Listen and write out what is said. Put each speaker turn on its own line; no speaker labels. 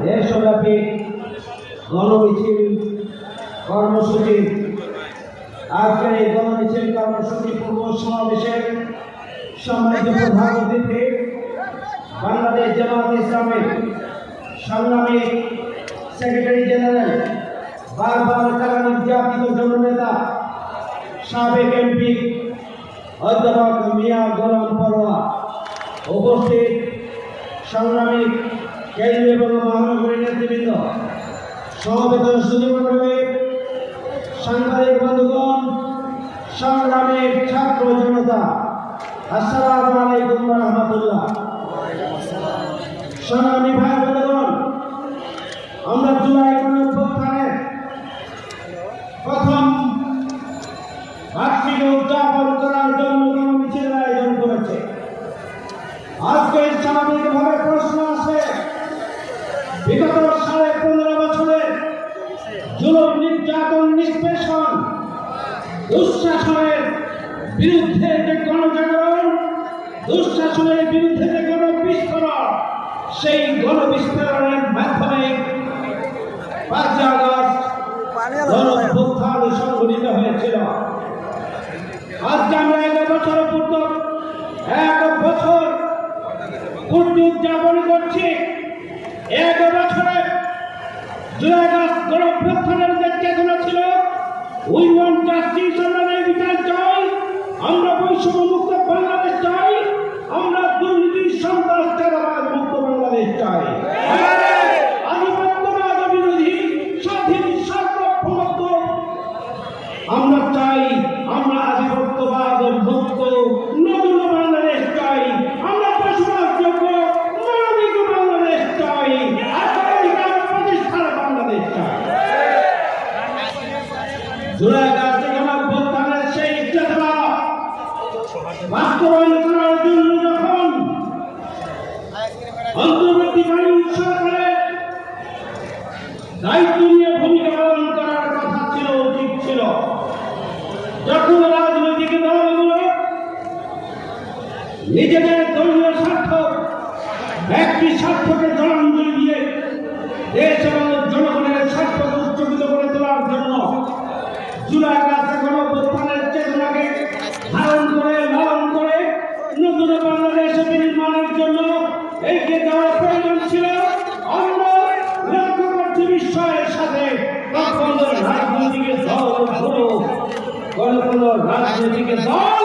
দেশব্যাপী গণমিছিল কর্মসূচি আজকের এই গণমিছিল কর্মসূচি পূর্ব সমাবেশের সম্মানিত প্রধান অতিথি বাংলাদেশ জামায়াতে ইসলামের সংগ্রামী সেক্রেটারি জেনারেল বারবার কারা নির্যাতিত জননেতা সাবেক এমপি অধ্যাপক মিয়া গোলাম পরোয়া উপস্থিত সংগ্রামী কেন্দ্রীয় এবং মহানগরী নেতৃবৃন্দ সমবেত সুধীমণ্ডলী সাংবাদিক বন্ধুগণ সংগ্রামী ছাত্র জনতা আসসালামু আলাইকুম ওয়া রাহমাতুল্লাহ। সংগ্রামী ভাই বন্ধুগণ, আমরা জুলাই গণঅভ্যুত্থানের প্রথম বার্ষিক উদযাপন করার জন্য গণমিছিলের আয়োজন করেছে। আজকে স্বাভাবিকভাবে প্রশ্ন আসে, বিগত 15.5 বছরের জুলুম নির্যাতন নিষ্পেষণ দুঃশাসনের বিরুদ্ধে যে গণজাগরণ, দুঃশাসনের বিরুদ্ধে যে গণবিস্ফোরণ, সেই গণবিস্ফোরণের মাধ্যমে 5 আগস্ট গণঅভ্যুত্থান সংঘটিত হয়েছিল। আজকে আমরা 1 বছর পূর্তি উদযাপন করছি। 1 বছরে জুলাই আগস্ট গণঅভ্যুত্থানের যে চেতনা ছিল, উই ওয়ান্ট জাস্টিস, আমরা বিচার চাই, আমরা বৈষম্য মুক্ত বাংলাদেশ চাই, আমরা দুর্নীতি সন্ত্রাস চাঁদাবাজ মুক্ত বাংলাদেশ চাই, আধিপত্যবাদ বিরোধী স্বাধীন সার্বভৌমত্ব আমরা চাই, আমরা আধিপত্যবাদ মুক্ত নতুন বাংলাদেশ চাই, আমরা বসবাসযোগ্য মানবিক বাংলাদেশ চাই, আধিকার প্রতিষ্ঠার বাংলাদেশ চাই। জুলাই আগস্ট গণঅভ্যুত্থানের সেই চেতনা বাস্তবায়ন করার জন্য যখন অন্তর্বর্তীকালীন সরকারের দায়িত্ব নিয়ে ভূমিকা পালন করার কথা ছিল, উচিত ছিল, যখন রাজনৈতিক দলগুলো নিজেদের দলীয় স্বার্থ, ব্যক্তি স্বার্থকে জলাঞ্জলি দিয়ে দেশ এবং জনগণের স্বার্থ উচ্চকিত করে তোলার জন্য জুলাই আগস্ট গণঅভ্যুত্থানের চেতনাকে ধারণ করে লালন করে নতুন বাংলাদেশ নির্মাণের জন্য এগিয়ে যাওয়ার প্রয়োজন ছিল। আমরা লক্ষ্য করছি বিশ্বের সাথে রাজনৈতিক দল রাজনৈতিক দল